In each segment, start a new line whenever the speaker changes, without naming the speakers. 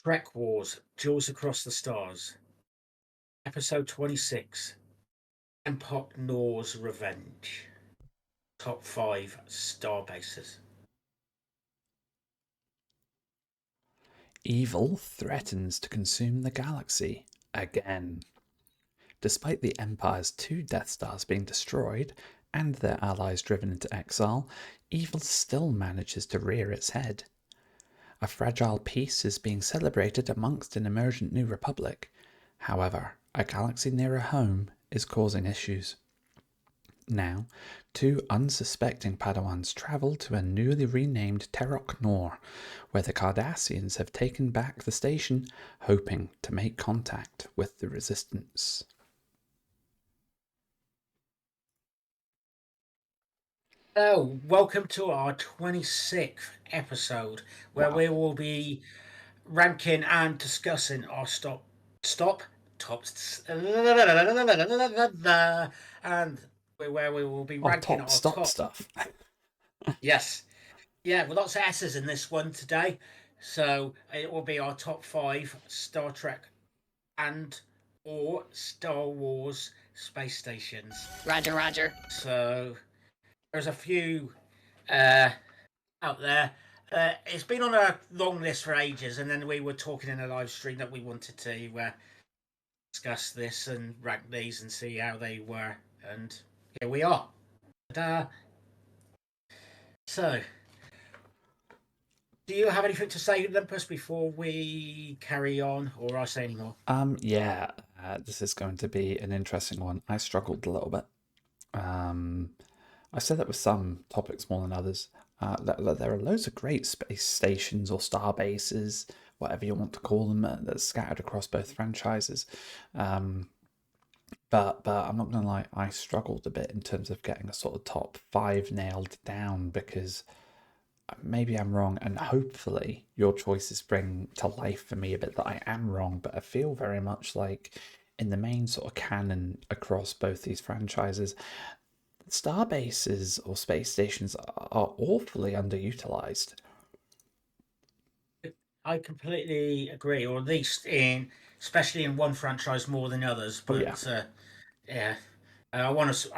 TrekWars, Duels Across the Stars, Episode 26, Empok Nor's Revenge, Top 5 Star Bases.
Evil threatens to consume the galaxy again. Despite the Empire's 2 Death Stars being destroyed and their allies driven into exile, evil still manages to rear its head. A fragile peace is being celebrated amongst an emergent new republic. However, a galaxy nearer home is causing issues. Now, 2 unsuspecting Padawans travel to a newly renamed Terok Nor, where the Cardassians have taken back the station, hoping to make contact with the Resistance.
Hello, welcome to our 26th episode, where
Wow.
we will be ranking and discussing our tops, and where we will be ranking our
Stop
top.
stuff.
Yes, yeah, with lots of S's in this one today. So it will be our top 5 Star Trek and or Star Wars space stations.
Roger, roger.
So there's a few out there. It's been on a long list for ages, and then we were talking in a live stream that we wanted to discuss this and rank these and see how they were, and here we are. So, do you have anything to say, Olympus, before we carry on, or I say any more?
This is going to be an interesting one. I struggled a little bit. I said that with some topics more than others. There are loads of great space stations or star bases, whatever you want to call them, that's scattered across both franchises. But I'm not going to lie, I struggled a bit in terms of getting a sort of top 5 nailed down, because maybe I'm wrong, and hopefully your choices bring to life for me a bit that I am wrong, but I feel very much like in the main sort of canon across both these franchises, star bases or space stations are awfully underutilized.
I completely agree, or at least especially in one franchise more than others. But yeah, I don't want to,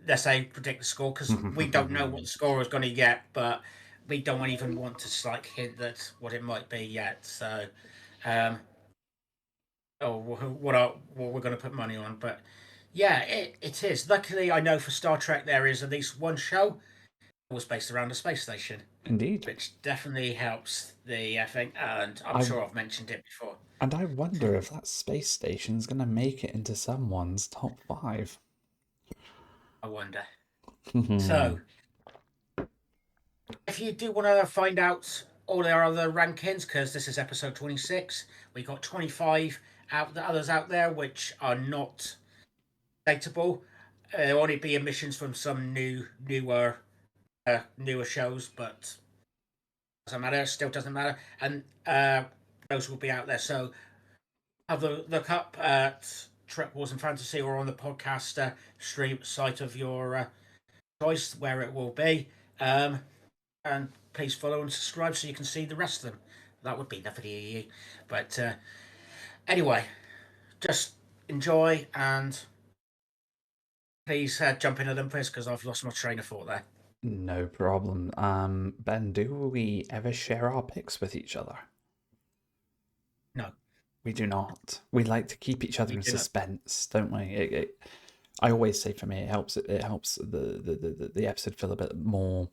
let's say, predict the score, because we don't know what the score is going to get, but we don't even want to hint that what it might be yet. So, what we're going to put money on, but yeah, it is. Luckily, I know for Star Trek there is at least one show that was based around a space station.
Indeed.
Which definitely helps the thing, and I'm sure I've mentioned it before.
And I wonder if that space station's going to make it into someone's top 5.
I wonder. So, if you do want to find out all our other rankings, because this is episode 26, we got 25 others out there which are not dateable. There'll only be emissions from some newer shows, but doesn't matter. Still doesn't matter, and those will be out there. So have a look up at Trek Wars and Fantasy, or on the podcast stream site of your choice where it will be. And please follow and subscribe so you can see the rest of them. That would be lovely. But anyway, just enjoy, and please jump in Olympus, because I've lost my train of thought there.
No problem. Ben, do we ever share our picks with each other?
No.
We do not. We like to keep each other in suspense, don't we? I always say, for me, it helps the episode feel a bit more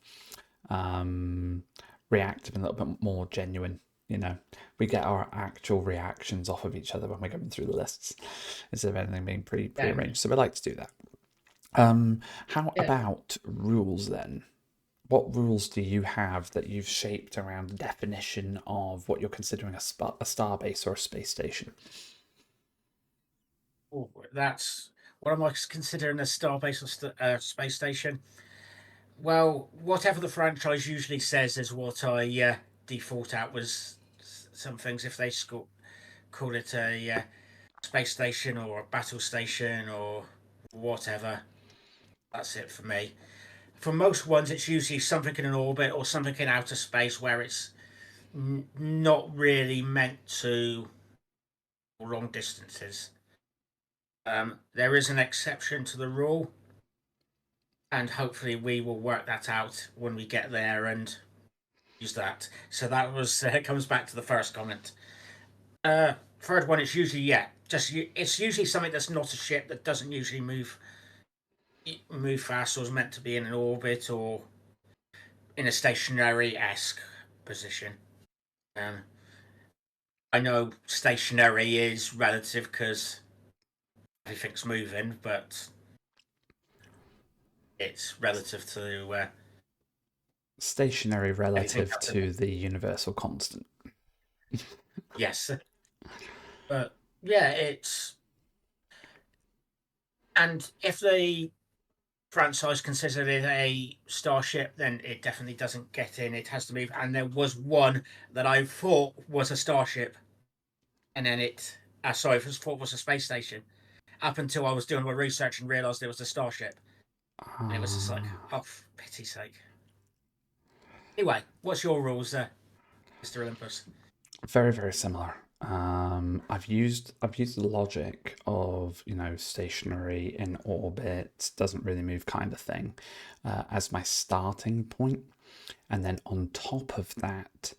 reactive and a little bit more genuine. You know, we get our actual reactions off of each other when we're going through the lists, instead of anything being pre-arranged. So we like to do that. How about rules then? What rules do you have that you've shaped around the definition of what you're considering a starbase or a space station?
Oh, that's what am I considering a starbase or space station? Well, whatever the franchise usually says is what I default out. Was some things, if they call it a space station or a battle station or whatever, that's it for me. For most ones, it's usually something in an orbit or something in outer space where it's not really meant to long distances. There is an exception to the rule, and hopefully we will work that out when we get there and use that. So that was comes back to the first comment. Third one, it's usually it's usually something that's not a ship that doesn't usually move fast or is meant to be in an orbit or in a stationary esque position. Um, I know stationary is relative because everything's moving, but it's relative to
Stationary
anything
relative
else.
to the universal constant.
Yes, but yeah, it's and if the franchise considered it a starship, then it definitely doesn't get in. It has to move. And there was one that I thought was a starship, and then sorry, it was thought was a space station. Up until I was doing my research and realised it was a starship, and it was just like, oh, for pity's sake. Anyway, what's your rules there, Mr. Olympus?
Very, very similar. I've used the logic of stationary in orbit, doesn't really move kind of thing, as my starting point, and then on top of that,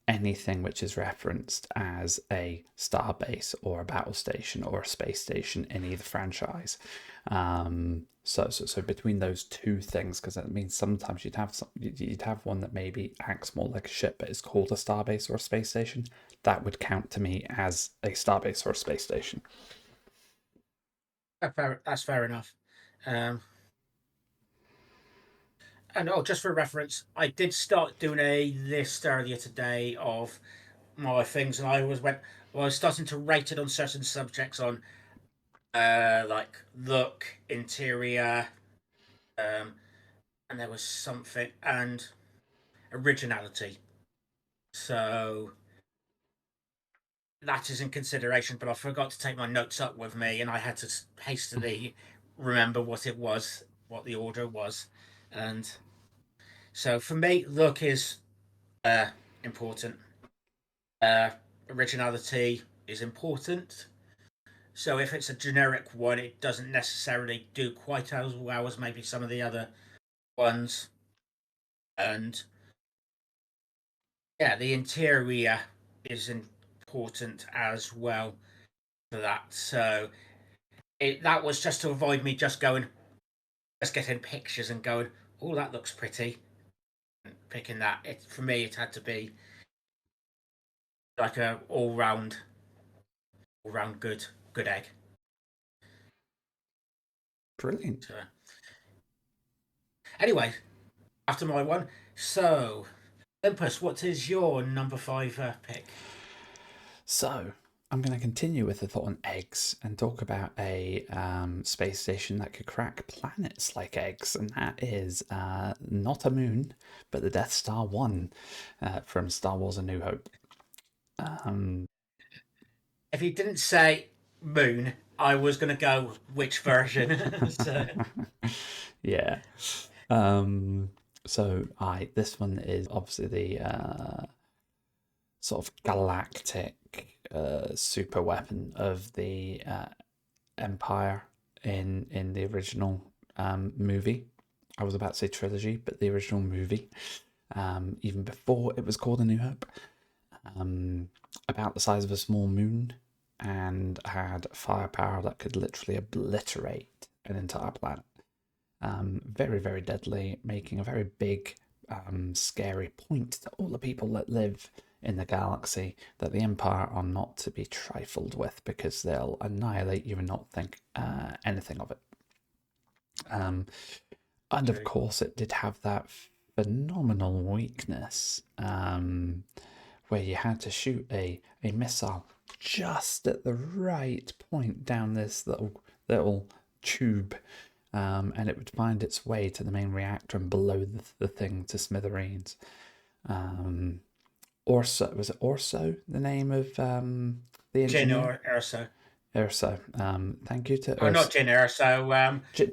anything which is referenced as a starbase or a battle station or a space station in either franchise. So between those two things, because that means sometimes you'd have one that maybe acts more like a ship but is called a starbase or a space station. That would count to me as a starbase or a space station.
That's fair enough. Um, and just for reference, I did start doing a list earlier today of my things, and I was starting to rate it on certain subjects on like look, interior, and there was something and originality. So that is in consideration, but I forgot to take my notes up with me, and I had to hastily remember what it was, what the order was, and so for me, look is important. Uh, Originality is important. So if it's a generic one, it doesn't necessarily do quite as well as maybe some of the other ones. And yeah, the interior is important as well for that. So that was just to avoid me just getting pictures and going, oh, that looks pretty. And picking that. For me, it had to be like a all round good egg.
Brilliant.
So, anyway, after my one, so Olympus, what is your number 5 pick?
So I'm going to continue with the thought on eggs and talk about a space station that could crack planets like eggs, and that is not a moon, but the Death Star 1 from Star Wars: A New Hope.
If you didn't say moon, I was going to go which version. So,
Yeah. So this one is obviously the sort of galactic super weapon of the Empire in the original movie. I was about to say trilogy, but the original movie, even before it was called A New Hope, about the size of a small moon, and had firepower that could literally obliterate an entire planet. Very, very deadly, making a very big, scary point to all the people that live in the galaxy that the Empire are not to be trifled with, because they'll annihilate you and not think anything of it. And of course, it did have that phenomenal weakness where you had to shoot a missile just at the right point down this little tube, and it would find its way to the main reactor and blow the thing to smithereens. Orso, was it Orso, the name of the engineer?
Urso.
Urso. Thank you to Urso.
Oh, not Jyn Urso.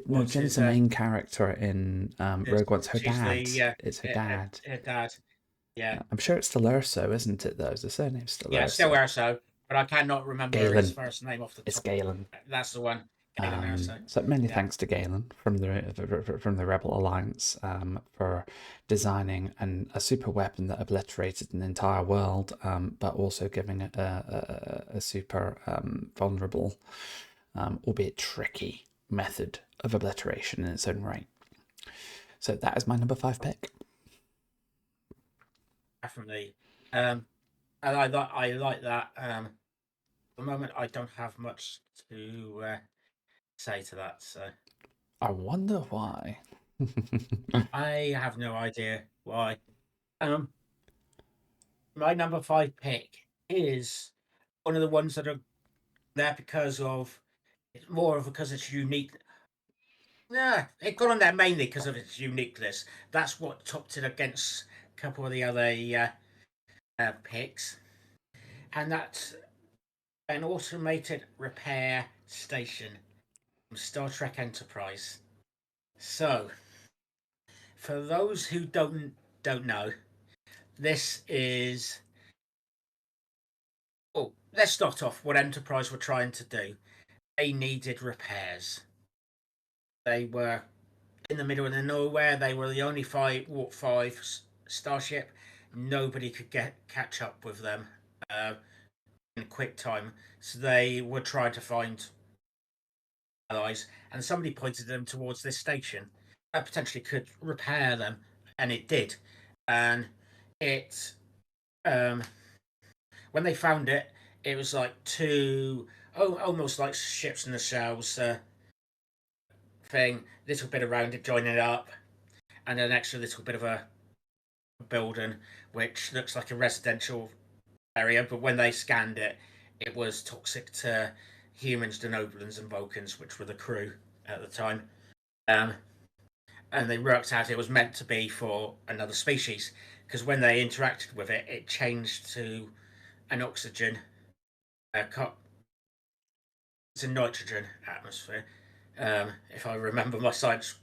No, Jin's the main character in Rogue One. It's her
she's
dad. It's her dad.
Her dad. Yeah.
I'm sure it's still Urso, isn't it, though? Is the surname still
Yeah, still
Urso?
Urso, but I cannot remember his
Galen.
first name off the
It's
top.
Galen.
That's the one, Galen Urso.
So many
Yeah.
thanks to Galen from the Rebel Alliance for designing a super weapon that obliterated an entire world, but also giving it a super vulnerable, albeit tricky, method of obliteration in its own right. So that is my number 5 pick.
Definitely. And I like that. At the moment, I don't have much to say to that, so
I wonder why.
I have no idea why. Um, my number 5 pick is one of the ones that are there because of it's more because it's unique. Yeah, it got on there mainly because of its uniqueness. That's what topped it against a couple of the other picks, and that's an automated repair station from Star Trek Enterprise. So, for those who don't know, this is. Well, let's start off what Enterprise were trying to do. They needed repairs. They were in the middle of nowhere. They were the only Warp 5 starship. Nobody could catch up with them uh, in a quick time. So they were trying to find allies, and somebody pointed them towards this station that potentially could repair them, and it did. And it, um, when they found it, it was like almost like ships in the shells thing. Little bit around it, joining it up, and an extra little bit of a building, which looks like a residential area. But when they scanned it, it was toxic to humans, Denobulans, and Vulcans, which were the crew at the time. Um, and they worked out it was meant to be for another species because when they interacted with it, it changed to an oxygen, it's a nitrogen atmosphere. If I remember my science,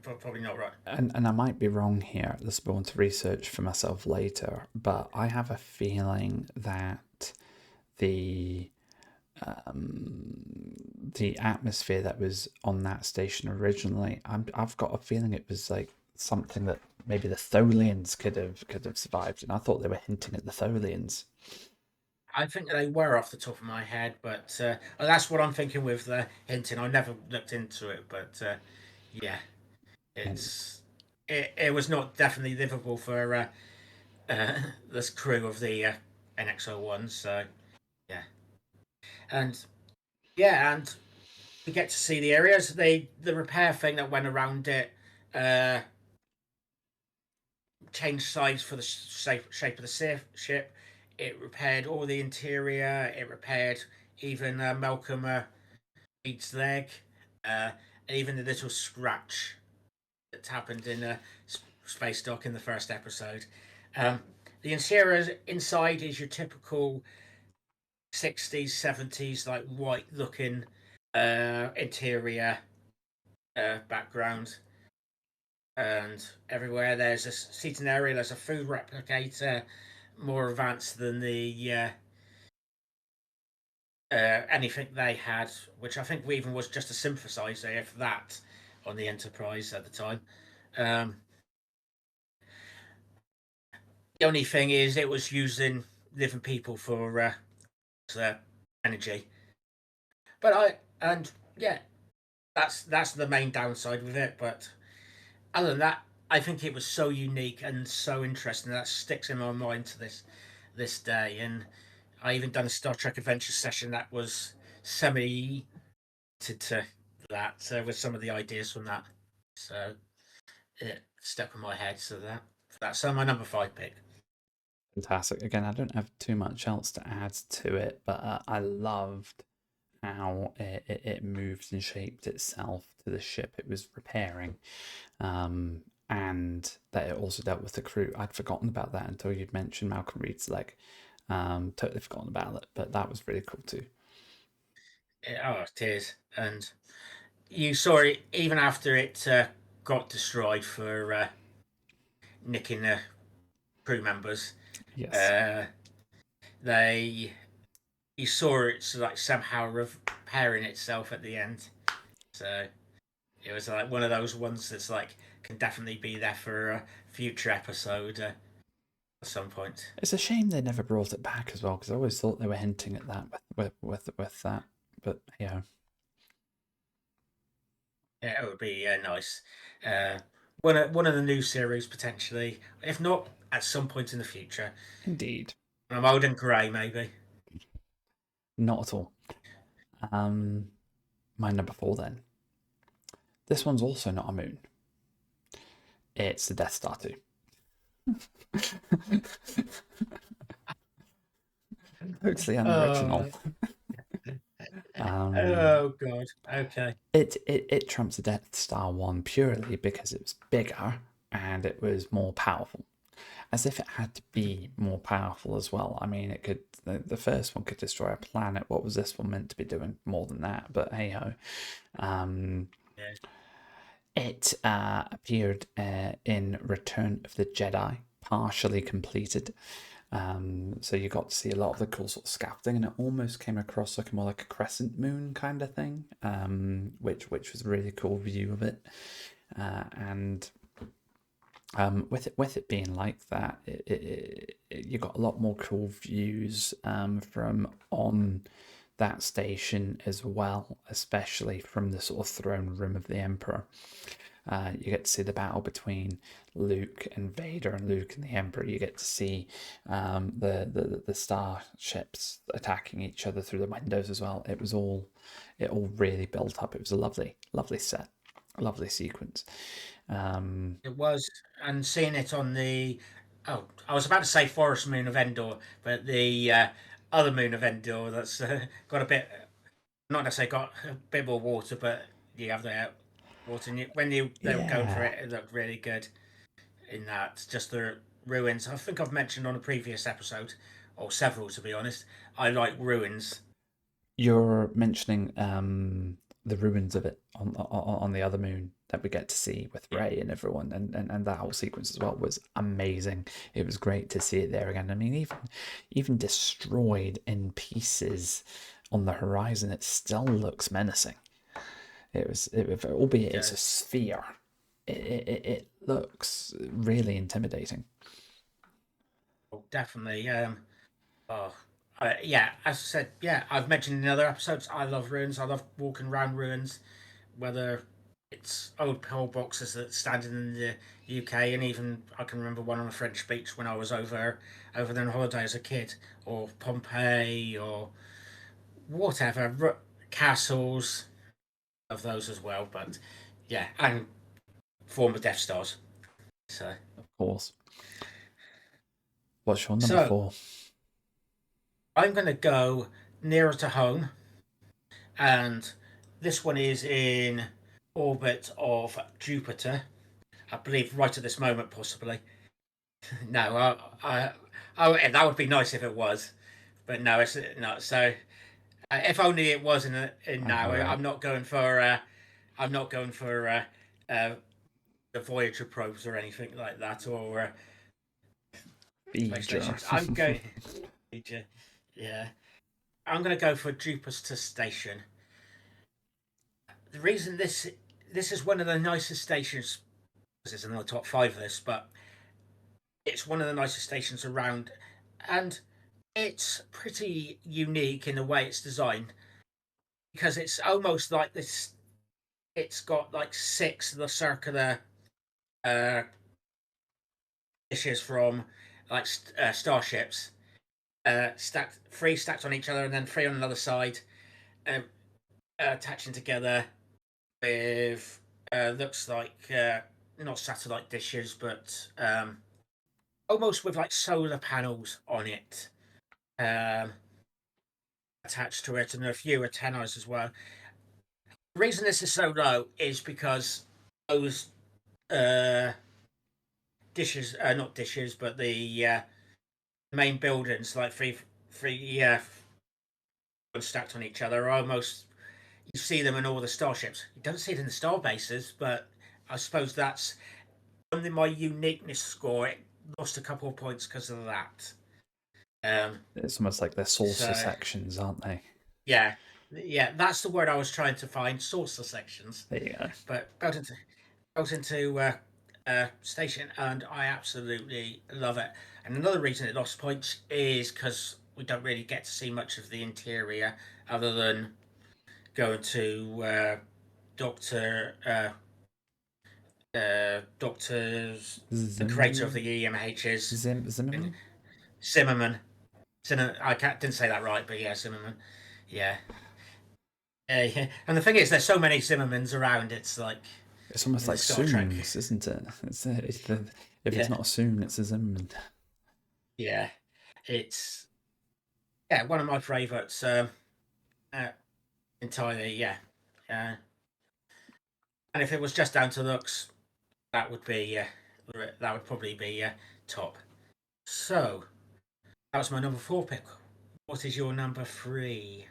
probably not right.
And I might be wrong here. This will want to research for myself later, but I have a feeling that the the atmosphere that was on that station originally, I've got a feeling it was like something that maybe the Tholians could have survived, and I thought they were hinting at the Tholians.
I think they were off the top of my head, but that's what I'm thinking with the hinting. I never looked into it, but yeah,
And
it was not definitely livable for this crew of the NX-01. So yeah, and and we get to see the areas. The repair thing that went around it uh, changed sides for the shape of the ship. It repaired all the interior. It repaired even Malcolm Reed's leg, uh, and even the little scratch that happened in Space Dock in the first episode. Um, the interior inside is your typical 60s, 70s, like white looking interior background. And everywhere there's a seating area, there's a food replicator, more advanced than the anything they had, which I think even was just a synthesizer, if that, on the Enterprise at the time. Um, the only thing is, it was using living people for energy. But yeah, that's the main downside with it. But other than that, I think it was so unique and so interesting that sticks in my mind to this day. And I even done a Star Trek Adventure session that was semi to that with some of the ideas from that. So it stuck in my head. So that's my number 5 pick.
fantastic. Again, I don't have too much else to add to it, but I loved how it moved and shaped itself to the ship it was repairing, and that it also dealt with the crew. I'd forgotten about that until you'd mentioned Malcolm Reed's leg. Totally forgotten about it, but that was really cool too.
Oh, it is. And you saw it even after it got destroyed for nicking crew members.
Yes.
They you saw it's like somehow repairing itself at the end. So it was like one of those ones that's like can definitely be there for a future episode at some point.
It's a shame they never brought it back as well, because I always thought they were hinting at that with that. But yeah,
Yeah, it would be nice. Uh, one of the new series potentially, if not at some point in the future.
indeed,
I'm old and grey, maybe.
not at all. My number 4 then. This one's also not a moon. It's the Death Star 2. Totally unoriginal.
Oh god. Okay.
It trumps the Death Star 1 purely because it was bigger and it was more powerful. As if it had to be more powerful as well. I mean, it could. The first one could destroy a planet. What was this one meant to be doing more than that? But hey ho.
Yeah.
It appeared in Return of the Jedi, partially completed. So you got to see a lot of the cool sort of scaffolding, and it almost came across like more like a crescent moon kind of thing, which was a really cool view of it. And with it being like that, you got a lot more cool views from on that station as well, especially from the sort of throne room of the Emperor. You get to see the battle between Luke and Vader, and Luke and the Emperor. You get to see the starships attacking each other through the windows as well. It all really built up. It was a lovely set, a lovely sequence.
It was, and seeing it on the, oh, I was about to say Forest Moon of Endor, but the other moon of Endor that's got a bit, not necessarily got a bit more water, but you have the water. And they were going for
Yeah,
it, it looked really good in that. Just the ruins. I think I've mentioned on a previous episode, or several to be honest. I like ruins.
you're mentioning the ruins of it on the other moon that we get to see with
Yeah,
Rey and everyone, and that whole sequence as well was amazing. It was great to see it there again. I mean, even destroyed in pieces on the horizon, it still looks menacing. Albeit
it
it's a
does.
sphere, it looks really intimidating.
Oh, definitely. Oh, yeah. As I said, yeah, I've mentioned in other episodes. I love ruins. I love walking around ruins, whether it's old pillboxes that standing in the UK, and even I can remember one on a French beach when I was over there on holiday as a kid, or Pompeii, or whatever castles of those as well. But yeah, and former Death Stars. So,
Of course. What's your number
so
4?
I'm going to go nearer to home, and this one is in orbit of Jupiter. I believe right at this moment, possibly. No, and that would be nice if it was, but no, it's not. So, if only it was in
I know,
now.
right?
I'm not going for the Voyager probes or anything like that, or space
Beeger.
stations. I'm going, yeah, I'm going to go for Jupiter Station. The reason this is one of the nicest stations. It's in the top 5 list, but it's one of the nicest stations around, and it's pretty unique in the way it's designed because it's almost like this. It's got like 6 of the circular uh, dishes from like starships, stacked 3 stacked on each other, and then 3 on another side, um, attaching together with looks like not satellite dishes, but almost with like solar panels on it. Um, Attached to it, and a few antennas as well. The reason this is so low is because those uh, dishes, not dishes, but the main buildings, like three stacked on each other, are almost you see them in all the starships. You don't see it in the star bases, but I suppose that's one of my uniqueness score. lost a couple of points because of that.
It's almost like they're saucer
So
sections, aren't they?
yeah, yeah, that's the word I was trying to find. Saucer sections,
There you go.
but goes into station, and I absolutely love it. And another reason it lost points is because we don't really get to see much of the interior other than going to Doctor's the creator of
Zimmerman?
the EMHs and
Zimmerman?
Zimmerman. I didn't say that right, but yeah, Zimmerman. Yeah. Yeah. And the thing is, there's so many Zimmermans around. It's like
It's almost
in the
like
Star Trek.
Soons, isn't it? If it's
Yeah.
not a Soon, it's a Zimmerman.
Yeah. It's one of my favourites. Uh, entirely. Yeah. Uh, and if it was just down to looks, that would be that would probably be top. So that was my number 4 pick. What is your number 3?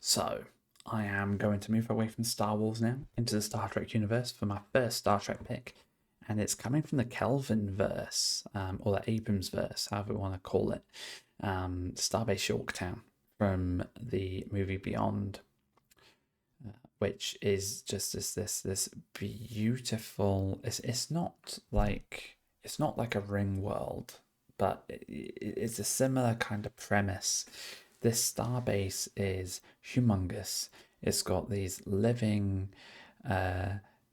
So, I am going to move away from Star Wars now into the Star Trek universe for my first Star Trek pick. And it's coming from the Kelvin verse, or the Abrams verse, however you want to call it. Starbase Yorktown from the movie Beyond, which is just this beautiful. It's not like a ring world, but it's a similar kind of premise. This starbase is humongous. It's got these living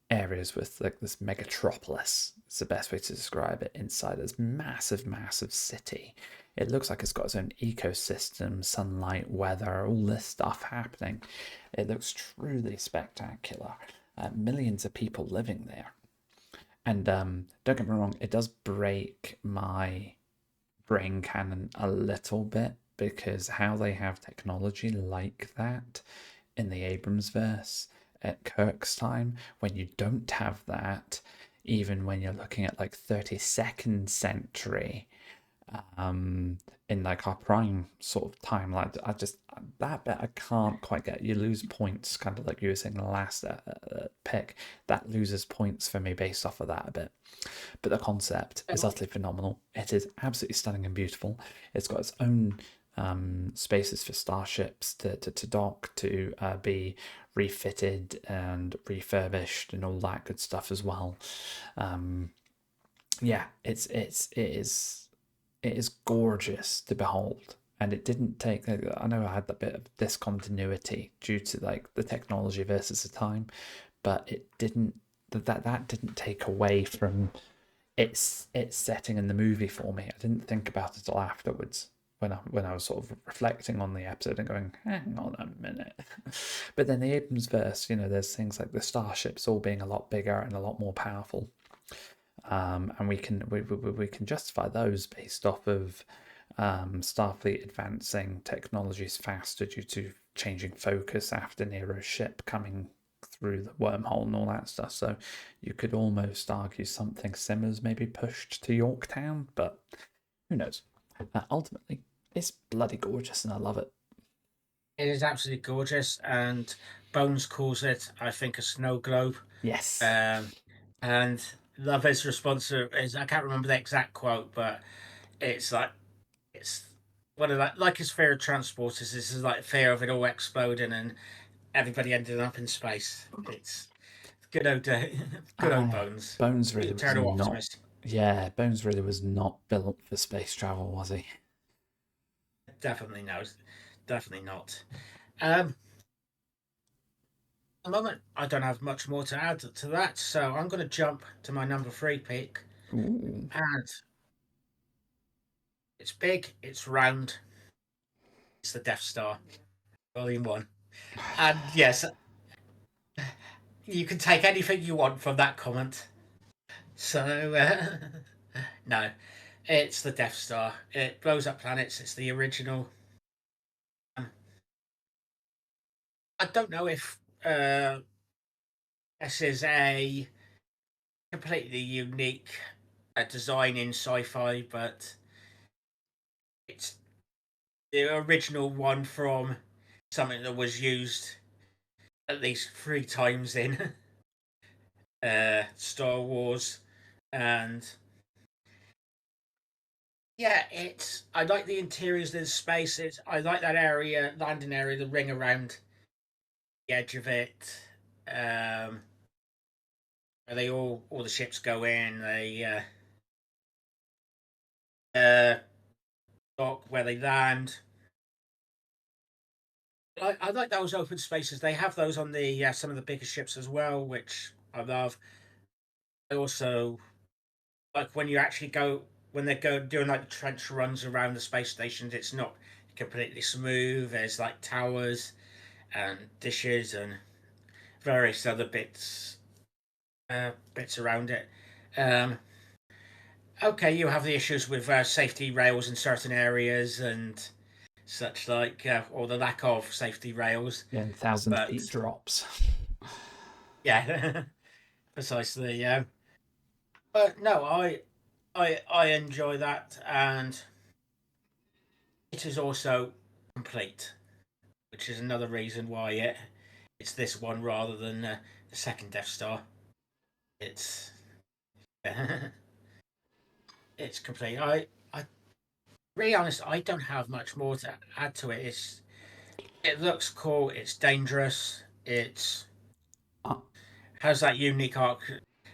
areas with like this megatropolis. It's the best way to describe it. Inside this massive city. It looks like it's got its own ecosystem, sunlight, weather, all this stuff happening. It looks truly spectacular. Millions of people living there. And don't get me wrong, it does break my brain canon a little bit because how they have technology like that in the Abrams verse at Kirk's time, when you don't have that, even when you're looking at like 32nd century, in like our prime sort of timeline, I just that bit I can't quite get. You lose points, kind of like you were saying the last pick. That loses points for me based off of that a bit. But the concept is utterly phenomenal. It is absolutely stunning and beautiful. It's got its own spaces for starships to dock, to be refitted and refurbished and all that good stuff as well. Yeah, it is gorgeous to behold. And it didn't take. I know I had that bit of discontinuity due to like the technology versus the time, but it didn't. That didn't take away from its setting in the movie for me. I didn't think about it till afterwards when I was sort of reflecting on the episode and going, hang on a minute. But then the Abrams verse, there's things like the starships all being a lot bigger and a lot more powerful. And we can justify those based off of Starfleet advancing technologies faster due to changing focus after Nero's ship coming through the wormhole and all that stuff. So you could almost argue something similar is maybe pushed to Yorktown, but who knows? Ultimately, it's bloody gorgeous and I love it.
It is absolutely gorgeous, and Bones calls it, I think, a snow globe.
Yes.
And love his response is, I can't remember the exact quote, but it's like it's one of like his fear of transporters. This is like fear of it all exploding and everybody ending up in space. It's good old good old Bones.
Bones really was
Eternal
not.
optimist.
Yeah, Bones really was not built for space travel, was he?
Definitely no, definitely not. At the moment, I don't have much more to add to that, so I'm going to jump to my number 3 pick,
Ooh.
and it's big, it's round, it's the Death Star, Volume 1. And yes, you can take anything you want from that comment. So, no, it's the Death Star. It blows up planets, it's the original. I don't know if this is a completely unique design in sci fi, but it's the original one from something that was used at least 3 times in Star Wars, and Yeah, I like the interiors of the space. I like that area, landing area, the ring around the edge of it. Um, where they all the ships go in. They uh dock where they land. I like those open spaces. They have those on the some of the bigger ships as well, which I love. I also like when you actually go when they go doing like trench runs around the space stations. It's not completely smooth. There's like towers and dishes and various other bits around it. Um, okay, you have the issues with safety rails in certain areas and such like, or the lack of safety rails.
Yeah, 1,000 feet
But
drops.
yeah, precisely. Yeah, but no, I enjoy that, and it is also complete, which is another reason why it's this one rather than the second Death Star. It's it's complete. I really honest, I don't have much more to add to it. It looks cool. It's dangerous. It
Uh,
has that unique arc,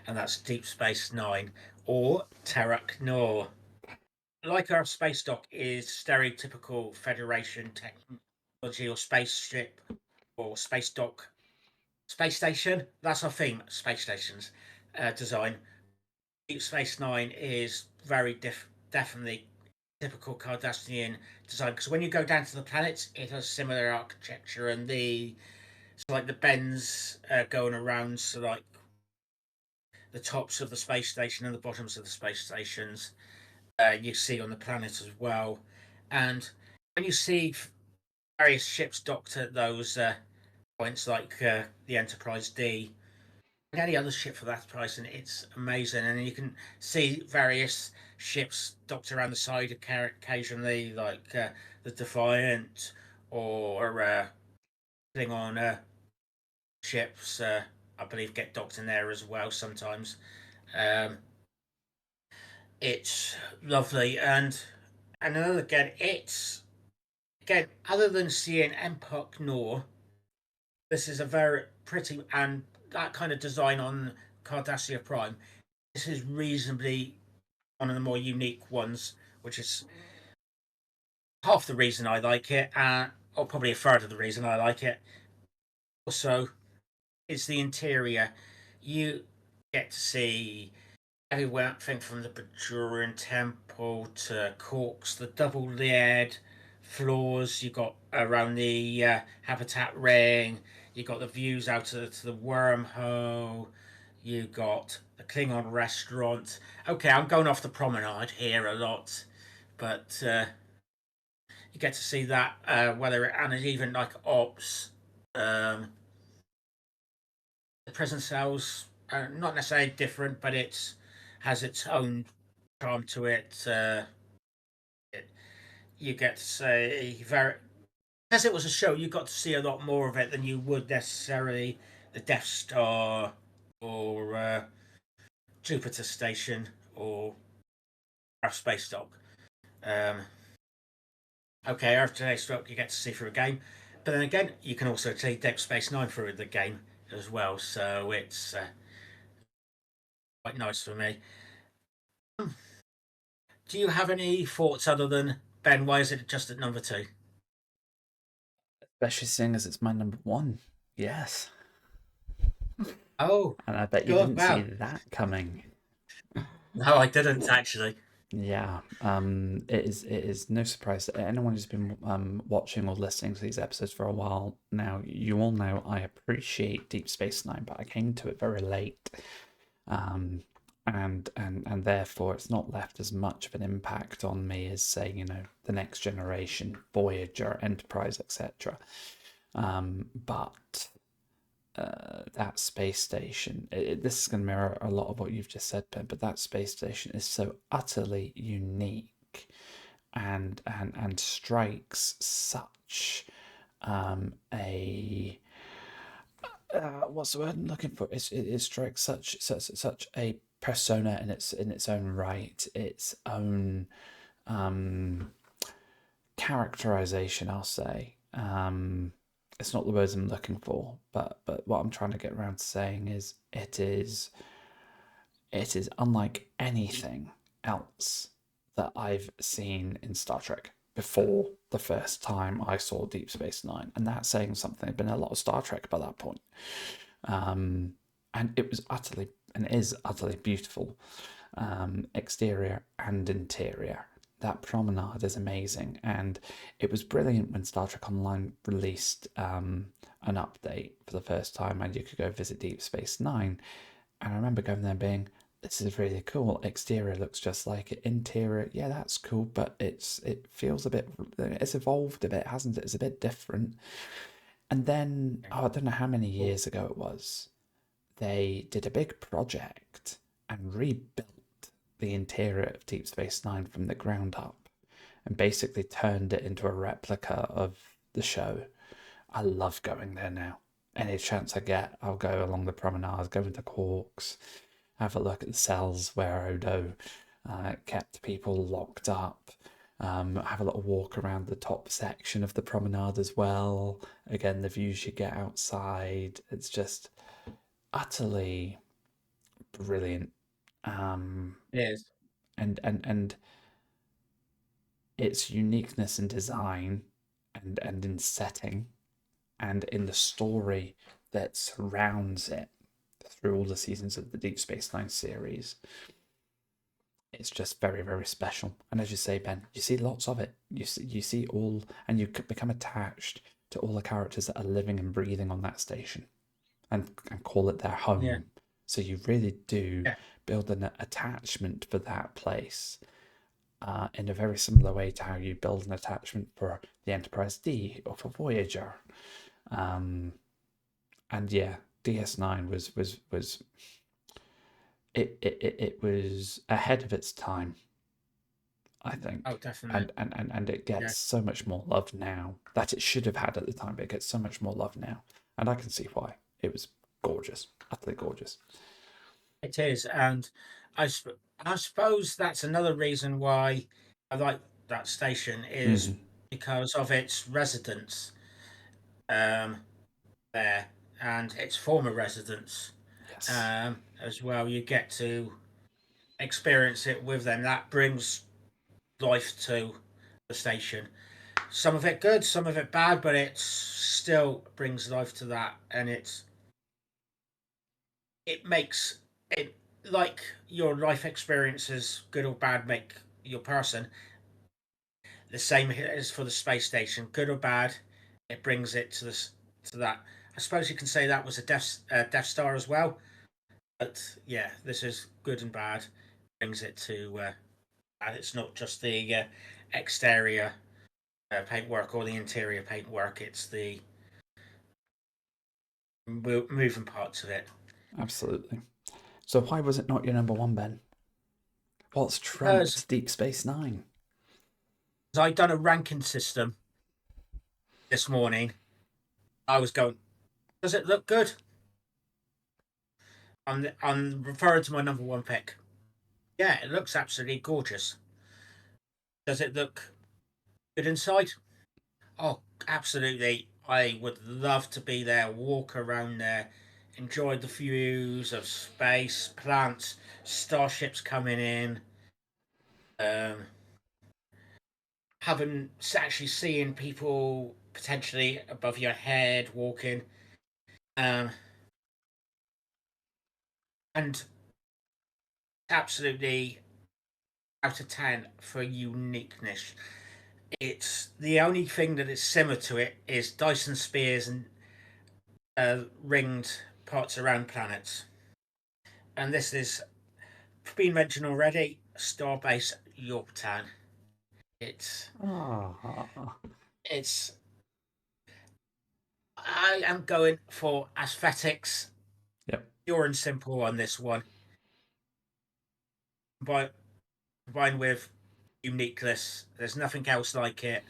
and that's Deep Space Nine or Terrak Nor. Like our space dock is stereotypical Federation technology or spaceship or space dock, space station. That's our theme. Space stations design. Deep Space Nine is definitely typical Cardassian design because when you go down to the planets, it has similar architecture and like the bends going around, so like the tops of the space station and the bottoms of the space stations you see on the planet as well. And when you see various ships docked at those points, like the Enterprise D, and any other ship for that price, and it's amazing. And you can see various ships docked around the side occasionally, like the Defiant or Klingon ships. I believe get docked in there as well sometimes. Um, it's lovely, and another again other than seeing Empok Nor, this is a very pretty and that kind of design on Cardassia Prime. This is reasonably one of the more unique ones, which is half the reason I like it, or probably a third of the reason I like it. Also, it's the interior. You get to see everything from the Bajorian Temple to Corks, the double layered floors you got around the Habitat Ring. You got the views out to the wormhole. You got the Klingon restaurant. Okay, I'm going off the promenade here a lot, but you get to see that and even like ops. Um, the prison cells are not necessarily different, but it's has its own charm to it. It you get to say very as it was a show, you got to see a lot more of it than you would necessarily the Death Star or Jupiter Station or our space dock. Um, okay, Earth Today Stroke you get to see through a game, but then again, you can also see Deep Space Nine through the game as well. So it's quite nice for me. Do you have any thoughts other than Ben? Why is it just at number two?
Especially seeing as it's my number one. Yes.
Oh,
And I bet you
good.
didn't see
Wow.
that coming.
No, I didn't actually.
Yeah, it is no surprise that anyone who's been watching or listening to these episodes for a while now, you all know I appreciate Deep Space Nine, but I came to it very late, um, and therefore it's not left as much of an impact on me as say the Next Generation, Voyager, Enterprise, etc. But that space station. This is going to mirror a lot of what you've just said, Ben. But that space station is so utterly unique, and strikes such a what's the word I'm looking for? It strikes such a persona in its own right, its own characterization, I'll say. It's not the words I'm looking for, but what I'm trying to get around to saying is it is unlike anything else that I've seen in Star Trek before the first time I saw Deep Space Nine, and that's saying something. There'd been a lot of Star Trek by that point, and it was utterly and is utterly beautiful, exterior and interior. That promenade is amazing, and it was brilliant when Star Trek Online released an update for the first time, and you could go visit Deep Space Nine. And I remember going there being, this is really cool. Exterior looks just like it. Interior, yeah, that's cool, but it feels a bit, it's evolved a bit, hasn't it? It's a bit different. And then, oh, I don't know how many years ago it was, they did a big project and rebuilt the interior of Deep Space Nine from the ground up and basically turned it into a replica of the show. I love going there now. Any chance I get, I'll go along the promenade, go into Quarks, have a look at the cells where Odo kept people locked up. Have a little walk around the top section of the promenade as well. Again, the views you get outside, it's just utterly brilliant.
It is.
And its uniqueness in design and in setting and in the story that surrounds it through all the seasons of the Deep Space Nine series. It's just very, very special. And as you say, Ben, you see lots of it. You see all, and you become attached to all the characters that are living and breathing on that station, and call it their
Yeah.
home. So you really do
Yeah.
build an attachment for that place, in a very similar way to how you build an attachment for the Enterprise D or for Voyager. Um, and yeah, DS9 was it was ahead of its time, I
Oh,
think.
definitely.
And it
Yeah.
gets so much more love now that it should have had at the time, but it gets so much more love now. And I can see why. It was gorgeous, utterly gorgeous.
It is, and I suppose that's another reason why I like that station is
Mm-hmm.
because of its residents um, there and its former residents
Yes,
as well. You get to experience it with them. That brings life to the station. Some of it good, some of it bad, but it still brings life to that, and it makes it like your life experiences, good or bad, make your person. The same as for the space station, good or bad, it brings it to this to that. I suppose you can say that was a Death Star as well, but yeah, this is good and bad. Brings it to, and it's not just the exterior paintwork or the interior paintwork. It's the moving parts of it.
absolutely. So why was it not your number one, Ben? What's
Because
trumped Deep Space Nine?
I done a ranking system this morning. I was going, does it look good? I'm referring to my number one pick. Yeah, it looks absolutely gorgeous. Does it look good inside? Oh, absolutely. I would love to be there, walk around there, enjoy the views of space, plants, starships coming in, um, having actually seeing people potentially above your head walking, um, and absolutely out of 10 for uniqueness. It's the only thing that is similar to it is Dyson spears and ringed parts around planets. And this is been mentioned already. Starbase Yorktown. It's
Ah,
it's. I am going for aesthetics,
yep,
pure and simple on this one. But combined with uniqueness, there's nothing else like it.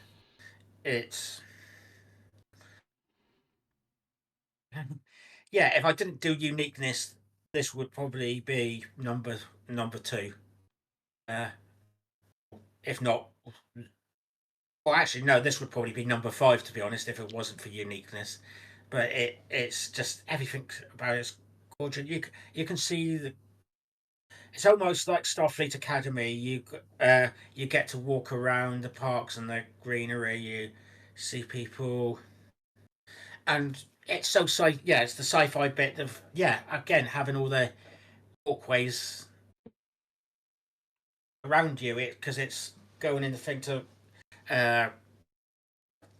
It's yeah. If I didn't do uniqueness, this would probably be number two. Uh, if not. Well, actually, no. This would probably be number 5, to be honest, if it wasn't for uniqueness. But it's just everything about it's gorgeous. You can see the. It's almost like Starfleet Academy. You get to walk around the parks and the greenery. You see people, and it's so sci. Yeah, it's the sci-fi bit of again having all the walkways around you. Because it's going in the thing uh,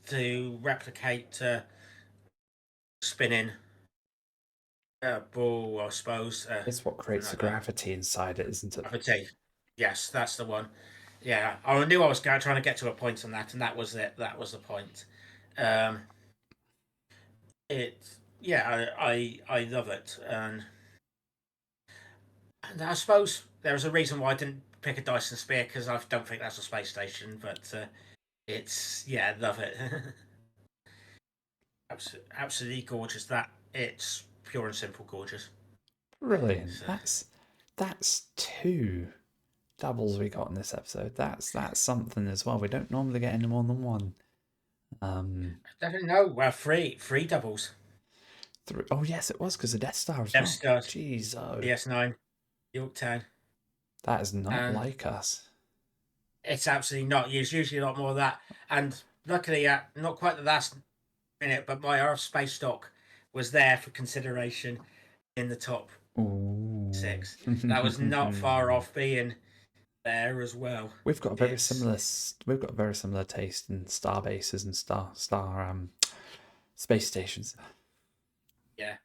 to replicate spinning ball, I suppose.
It's what creates the
Like that.
gravity inside it, isn't it?
Gravity. Yes, that's the one. Yeah, I knew I was trying to get to a point on that, and that was it. That was the point. Um, it. Yeah, I love it, and I suppose there was a reason why I didn't pick a Dyson Sphere because I don't think that's a space station, but it's love it. Absolutely gorgeous. That it's pure and simple gorgeous.
Brilliant.
So,
That's two doubles we got in this episode. That's something as well. We don't normally get any more than one.
definitely no. Well, three doubles.
Oh yes, it was because of Death Star as
Death
well.
Stars,
Jeez, oh,
DS9, Yorktown,
that is not
and
like us.
it's absolutely not. There's usually a lot more of that. And luckily, not quite the last minute, but my Earth space stock was there for consideration in the top
Ooh.
6. That was not far off being there as well.
We've got a very similar taste in star bases and star space stations.
Yeah,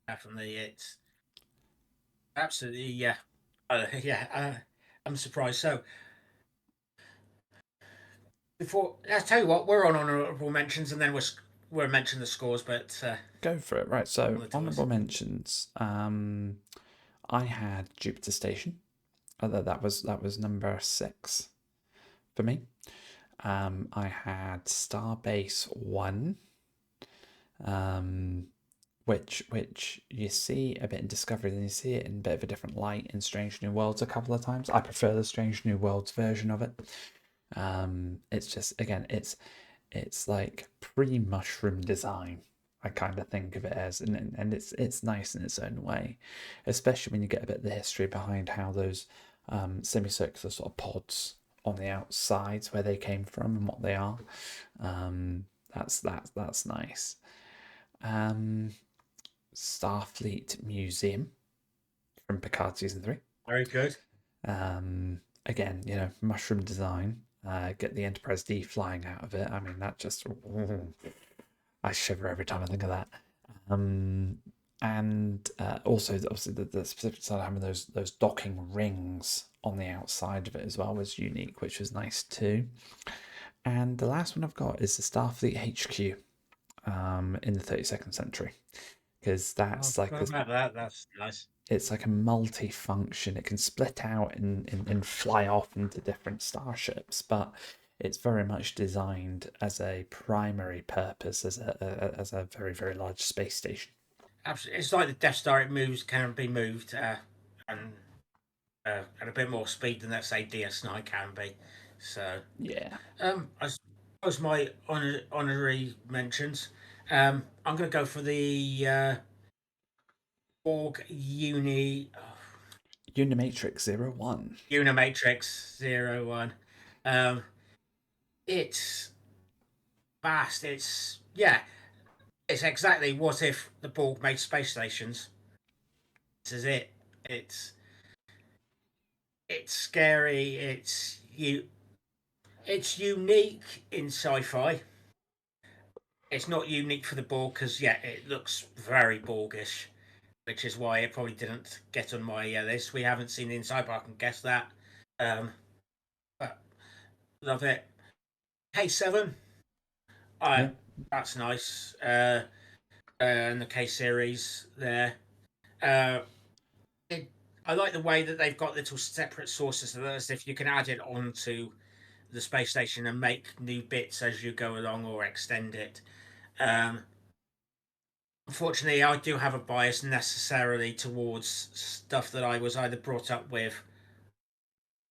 definitely. It's absolutely I'm surprised. So before I tell you what, we're on honourable mentions, and then we'll mention the scores. But
go for it. Right. So honourable mentions. I had Jupiter Station. That was number 6 for me. I had Starbase 1. Which you see a bit in Discovery, then you see it in a bit of a different light in Strange New Worlds a couple of times. I prefer the Strange New Worlds version of it. It's just again, it's like pre-mushroom design. I kind of think of it as, and it's nice in its own way, especially when you get a bit of the history behind how those semicircular sort of pods on the outsides where they came from and what they are. That's nice. Starfleet Museum from Picard season 3.
very good.
Again, mushroom design. Get the Enterprise D flying out of it. I mean, that just I shiver every time I think of that. And also, obviously, the specific side of having those docking rings on the outside of it as well was unique, which was nice too. And the last one I've got is the Starfleet HQ in the 32nd century, because that's
that's nice.
It's like a multi-function. It can split out and fly off into different starships, but it's very much designed as a primary purpose as a very, very large space station.
Absolutely, it's like the Death Star. It can be moved, and at a bit more speed than let's say DS9 can be. So
yeah,
I suppose my honorary mentions. I'm going to go for the Borg
Unimatrix 01.
Unimatrix 01. Um, it's vast. It's exactly what if the Borg made space stations. This is it. It's it's scary. It's unique in sci-fi. It's not unique for the Borg because it looks very Borgish, which is why it probably didn't get on my list. We haven't seen the inside, but I can guess that. But love it. K7.
Yeah.
That's nice. And the K series there. Uh, I like the way that they've got little separate sources of as if you can add it onto the space station and make new bits as you go along or extend it. Um, Unfortunately, I do have a bias necessarily towards stuff that I was either brought up with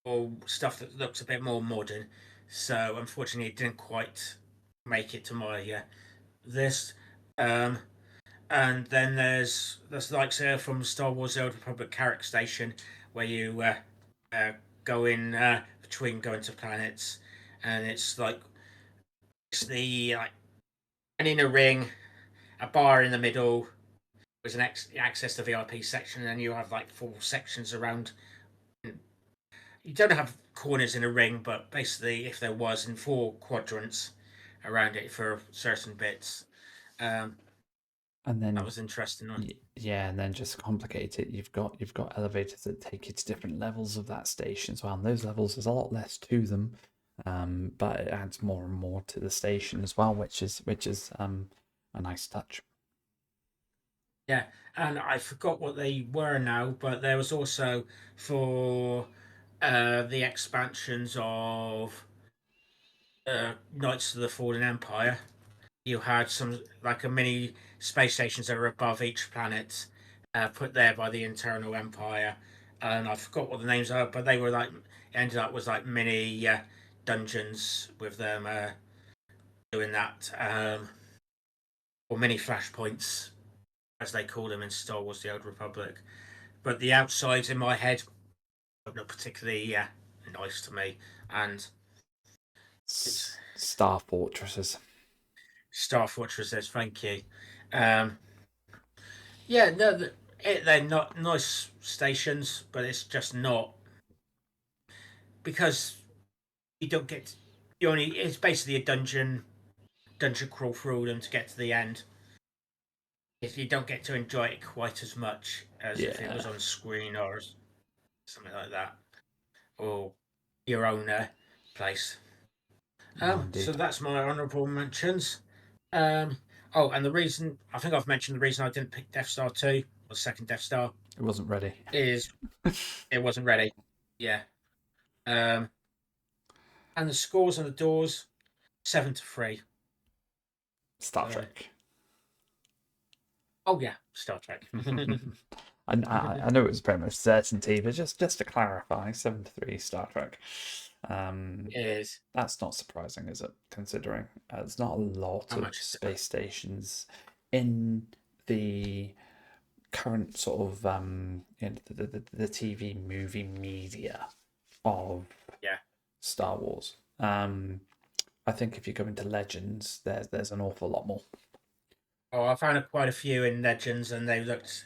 or stuff that looks a bit more modern. So unfortunately, it didn't quite make it to my list. Um, and then there's like from Star Wars: The Old Republic Carrick Station, where you uh, go in between going to planets, and it's the like an inner ring, a bar in the middle. There's an access to VIP section, and then you have like 4 sections around. You don't have corners in a ring, but basically, if there was, in 4 quadrants around it for certain bits. Um,
And
that
then
was interesting.
yeah, and then just to complicate it, you've got elevators that take you to different levels of that station as well. And those levels, there's a lot less to them, but it adds more and more to the station as well, which is a nice touch.
Yeah, and I forgot what they were now, but there was also for the expansions of Knights of the Fallen Empire. You had some like a mini space stations that were above each planet, put there by the Internal Empire, and I forgot what the names are, but they were like ended up was like mini dungeons with them doing that, or mini flashpoints as they call them in Star Wars: The Old Republic. But the outsides in my head are not particularly nice to me, and it's
Star Fortresses.
Star Fortress says thank you. Um, yeah, no, they're not nice stations, but it's just not because you don't get you only. It's basically a dungeon crawl through them to get to the end. If you don't get to enjoy it quite as much as if it
Yeah,
was on screen or something like that, or your own place.
no,
So
indeed.
that's my honourable mentions. Um, oh, and the reason I think I've mentioned the reason I didn't pick Death Star 2 or second Death Star
It wasn't ready.
is it wasn't ready. Yeah. Um, and the scores on the doors 7-3.
Star
So,
Trek.
oh yeah, Star Trek.
I know it was pretty much certainty, but just to clarify, 7-3 Star Trek.
Is
That's not surprising, is it? Considering there's not a lot
how
of
much is it?
space stations in the current sort of the TV movie media of
Yeah.
Star Wars. I think if you go into Legends, there's an awful lot more.
Oh, I found quite a few in Legends, and they looked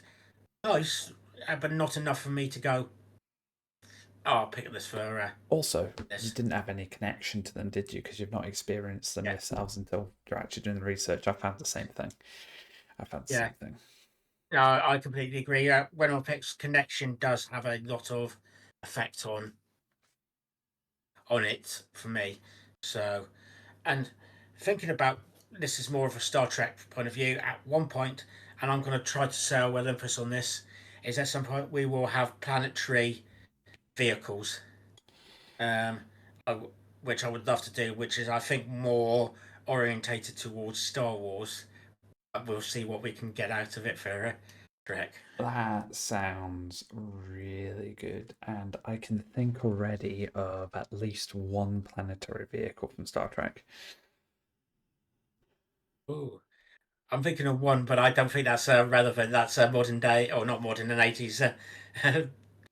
nice, but not enough for me to go. Oh, I'll pick up this for
Also, you
this.
didn't have any connection to them, did you? Because you've not experienced them
Yeah,
yourselves until you're actually doing the research. I found the same thing. I found the
yeah.
same thing.
No, I completely agree. When I picks connection does have a lot of effect on it for me. So, and thinking about this is more of a Star Trek point of view. At one point, and I'm going to try to sell Olympus on this, is at some point we will have planetary vehicles, um, I which I would love to do, which is I think more orientated towards Star Wars. But we'll see what we can get out of it for Trek.
That sounds really good, and I can think already of at least one planetary vehicle from Star Trek.
Ooh. I'm thinking of one, but I don't think that's relevant. That's a modern day, or not modern, an 80s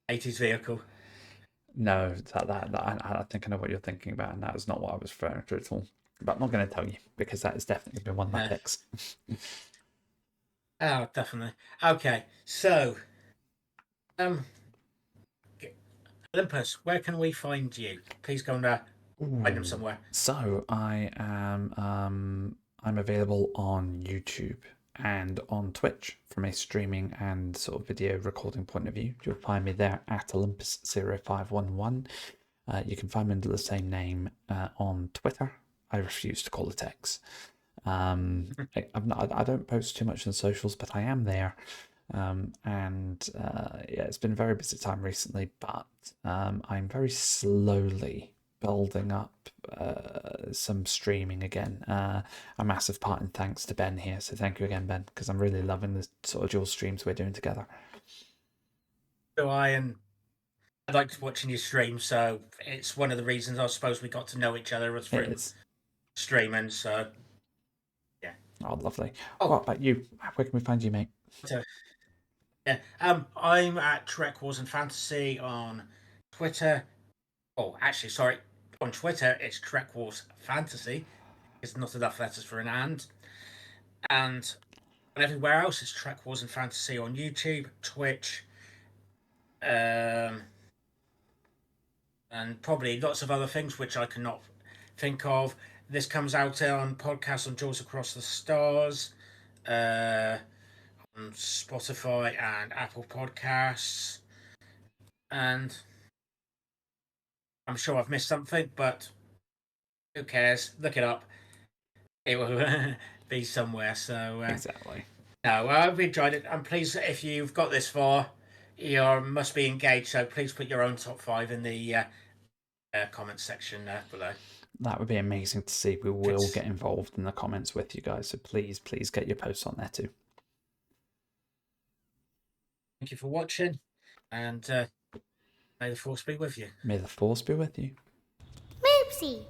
80s vehicle.
No, I think I know what you're thinking about, and that is not what I was referring to at all. But I'm not going to tell you because that is definitely been one of my
Uh,
picks.
oh, definitely. Okay, so um, Olympus, where can we find you? Please go and find them
Ooh.
somewhere.
So I'm available on YouTube and on Twitch from a streaming and sort of video recording point of view. You'll find me there at Olympus0511. You can find me under the same name on Twitter. I refuse to call it X. I don't post too much on socials, but I am there. Yeah, it's been a very busy time recently, but I'm very slowly building up some streaming again. A massive part and thanks to Ben here. So thank you again, Ben, because I'm really loving the sort of dual streams we're doing together.
So I and liked watching your stream, so it's one of the reasons I suppose we got to know each other was
It
through
is.
streaming. So yeah.
Oh, lovely.
Oh,
What about you? Where can we find you, mate?
so, yeah. I'm at TrekWars and Fantasy on Twitter. Oh, actually, sorry. On Twitter, it's TrekWars Fantasy. It's not enough letters for an and everywhere else, it's TrekWars and Fantasy on YouTube, Twitch, and probably lots of other things which I cannot think of. This comes out on podcasts on Duels Across the Stars, on Spotify and Apple Podcasts, and I'm sure I've missed something, but who cares? Look it up. It will be somewhere. So
Exactly.
no, well, I've enjoyed it. I'm pleased that if you've got this far, you must be engaged. So please put your own top 5 in the comment section below.
That would be amazing to see. We will get involved in the comments with you guys. So please get your posts on there too.
Thank you for watching, and may the force be with you.
May the force be with you.
Moopsy.